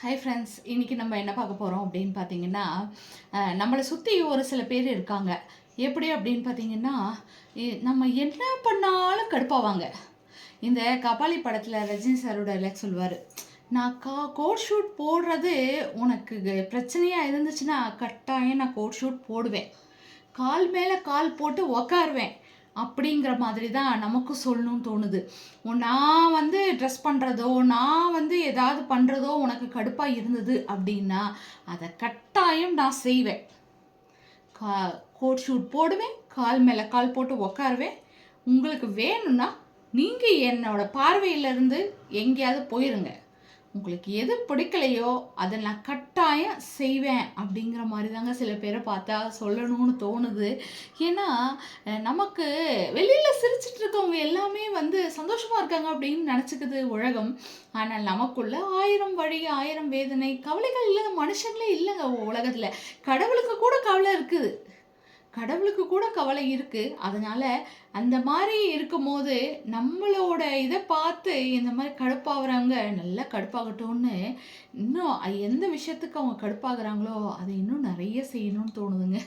Hi friends, இன்றைக்கி நம்ம என்ன பார்க்க போகிறோம் அப்படின்னு பார்த்தீங்கன்னா, நம்மளை சுற்றி ஒரு சில பேர் இருக்காங்க. எப்படி அப்படின்னு பார்த்தீங்கன்னா, நம்ம என்ன பண்ணாலும் கடுப்பாவாங்க. இந்த கபாலி படத்தில் ரஜினி சாரோட டைலாக் சொல்லுவார், நான் கோட் ஷூட் போடுறது உனக்கு பிரச்சனையாக இருந்துச்சுன்னா கட்டாயம் நான் கோட் ஷூட் போடுவேன், கால் மேலே கால் போட்டு உக்காருவேன் அப்படிங்கிற மாதிரி தான் நமக்கும் சொல்லணும்னு தோணுது. நான் வந்து ட்ரெஸ் பண்ணுறதோ, நான் வந்து ஏதாவது பண்ணுறதோ உனக்கு கடுப்பாக இருந்தது அப்படின்னா அதை கட்டாயம் நான் செய்வேன். கா கோட் ஷூட் போடுவேன், கால் மேலே கால் போட்டு உக்காருவேன். உங்களுக்கு வேணும்னா நீங்கள் என்னோட பார்வையிலேருந்து எங்கேயாவது போயிருங்க. உங்களுக்கு எது பிடிக்கலையோ அதை நான் கட்டாயம் செய்வேன் அப்படிங்கிற மாதிரி தாங்க சில பேரை பார்த்தா சொல்லணும்னு தோணுது. ஏன்னா நமக்கு வெளியில் சிரிச்சிட்டு இருக்கவங்க எல்லாமே வந்து சந்தோஷமாக இருக்காங்க அப்படின்னு நினச்சிக்குது உலகம். ஆனால் நமக்குள்ள 1000 வழி, 1000 வேதனை, கவலைகள் இல்லாத மனுஷங்களே இல்லைங்க உலகத்தில். கடவுளுக்கு கூட கவலை இருக்குது, கடவுளுக்கு கூட கவலை இருக்குது. அதனால் அந்த மாதிரி இருக்கும்போது நம்மளோட இதை பார்த்து இந்த மாதிரி கடுப்பாகிறவங்க நல்லா கடுப்பாகட்டும்னு இன்னும் எந்த விஷயத்துக்கு அவங்க கடுப்பாகிறாங்களோ அதை இன்னும் நிறைய செய்யணும்னு தோணுதுங்க.